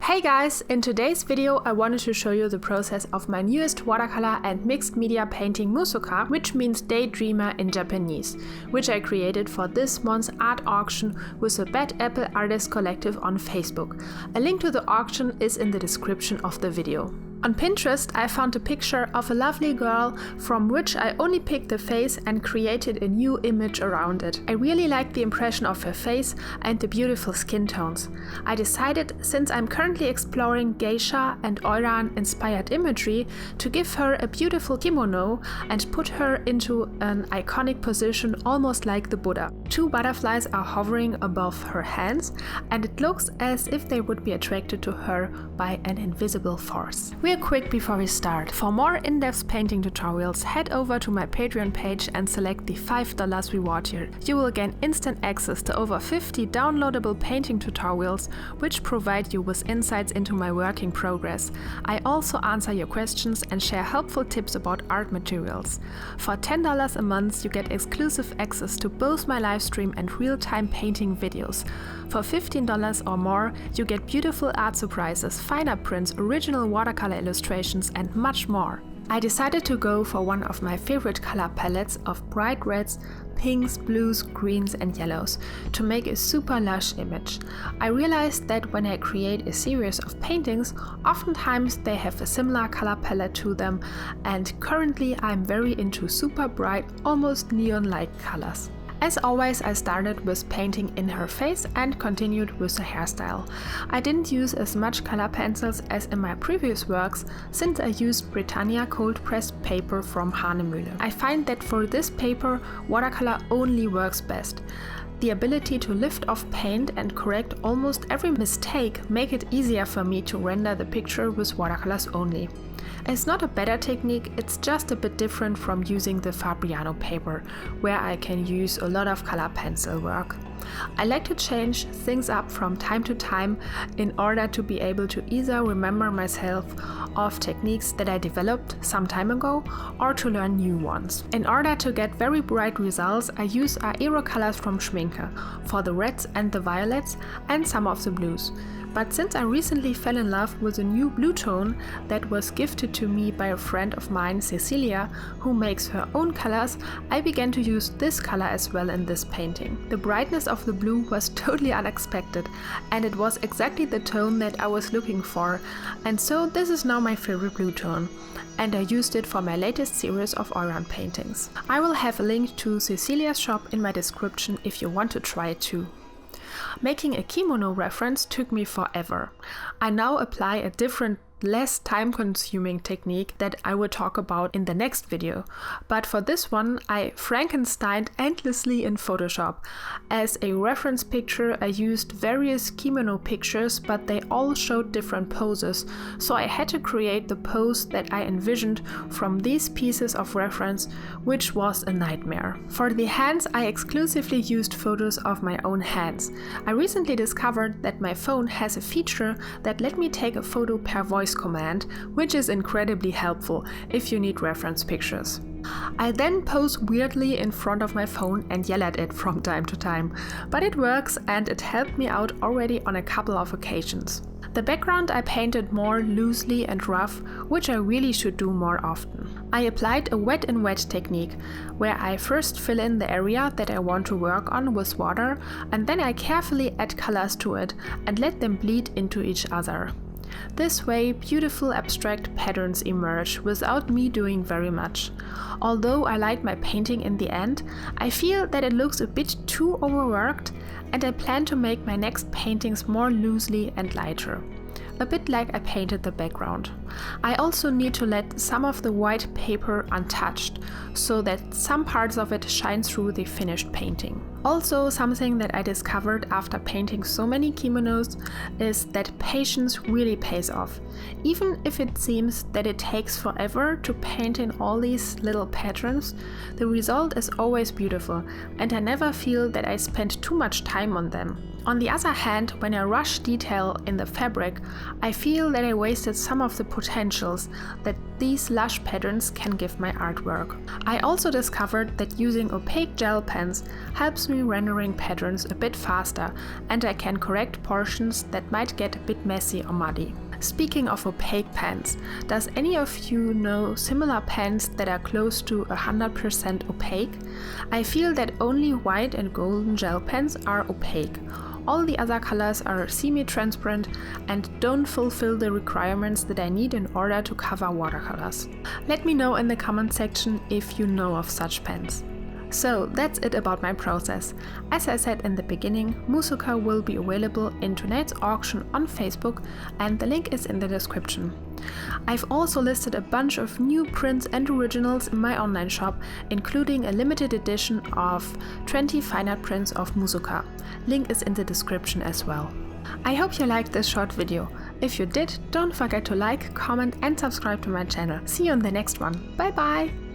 Hey guys, in today's video I wanted to show you the process of my newest watercolor and mixed media painting Muskoka, which means daydreamer in Japanese, which I created for this month's art auction with the Bad Apple Artist Collective on Facebook. A link to the auction is in the description of the video. On Pinterest, I found a picture of a lovely girl from which I only picked the face and created a new image around it. I really liked the impression of her face and the beautiful skin tones. I decided, since I'm currently exploring geisha and Oiran inspired imagery, to give her a beautiful kimono and put her into an iconic position almost like the Buddha. Two butterflies are hovering above her hands and it looks as if they would be attracted to her by an invisible force. Real quick before we start, for more in-depth painting tutorials, head over to my Patreon page and select the $5 reward tier. You will gain instant access to over 50 downloadable painting tutorials, which provide you with insights into my work in progress. I also answer your questions and share helpful tips about art materials. For $10 a month, you get exclusive access to both my live stream and real-time painting videos. For $15 or more, you get beautiful art surprises, fine art prints, original watercolor illustrations and much more. I decided to go for one of my favorite color palettes of bright reds, pinks, blues, greens and yellows to make a super lush image. I realized that when I create a series of paintings, oftentimes they have a similar color palette to them, and currently I'm very into super bright, almost neon-like colors. As always, I started with painting in her face and continued with the hairstyle. I didn't use as much color pencils as in my previous works, since I used Britannia cold pressed paper from Hanemühle. I find that for this paper, watercolor only works best. The ability to lift off paint and correct almost every mistake make it easier for me to render the picture with watercolors only. It's not a better technique, it's just a bit different from using the Fabriano paper, where I can use a lot of color pencil work. I like to change things up from time to time in order to be able to either remember myself of techniques that I developed some time ago or to learn new ones. In order to get very bright results, I use aero colors from Schminke for the reds and the violets and some of the blues. But since I recently fell in love with a new blue tone that was gifted to me by a friend of mine, Cecilia, who makes her own colors, I began to use this color as well in this painting. The brightness of the blue was totally unexpected, and it was exactly the tone that I was looking for, and so this is now my favorite blue tone, and I used it for my latest series of Oiran paintings. I will have a link to Cecilia's shop in my description if you want to try it too. Making a kimono reference took me forever. I now apply a different, less time-consuming technique that I will talk about in the next video, but for this one I Frankensteined endlessly in Photoshop. As a reference picture I used various kimono pictures, but they all showed different poses, so I had to create the pose that I envisioned from these pieces of reference, which was a nightmare. For the hands I exclusively used photos of my own hands. I recently discovered that my phone has a feature that let me take a photo per voice command, which is incredibly helpful if you need reference pictures. I then pose weirdly in front of my phone and yell at it from time to time, but it works and it helped me out already on a couple of occasions. The background I painted more loosely and rough, which I really should do more often. I applied a wet and wet technique, where I first fill in the area that I want to work on with water, and then I carefully add colors to it and let them bleed into each other. This way, beautiful abstract patterns emerge without me doing very much. Although I like my painting in the end, I feel that it looks a bit too overworked, and I plan to make my next paintings more loosely and lighter. A bit like I painted the background. I also need to let some of the white paper untouched, so that some parts of it shine through the finished painting. Also, something that I discovered after painting so many kimonos is that patience really pays off. Even if it seems that it takes forever to paint in all these little patterns, the result is always beautiful and I never feel that I spent too much time on them. On the other hand, when I rush detail in the fabric, I feel that I wasted some of the potentials that these lush patterns can give my artwork. I also discovered that using opaque gel pens helps me rendering patterns a bit faster, and I can correct portions that might get a bit messy or muddy. Speaking of opaque pens, does any of you know similar pens that are close to 100% opaque? I feel that only white and golden gel pens are opaque. All the other colors are semi-transparent and don't fulfill the requirements that I need in order to cover watercolors. Let me know in the comment section if you know of such pens. So that's it about my process. As I said in the beginning, Muskoka will be available in tonight's auction on Facebook and the link is in the description. I've also listed a bunch of new prints and originals in my online shop, including a limited edition of 20 fine art prints of Muskoka. Link is in the description as well. I hope you liked this short video. If you did, don't forget to like, comment and subscribe to my channel. See you in the next one. Bye bye!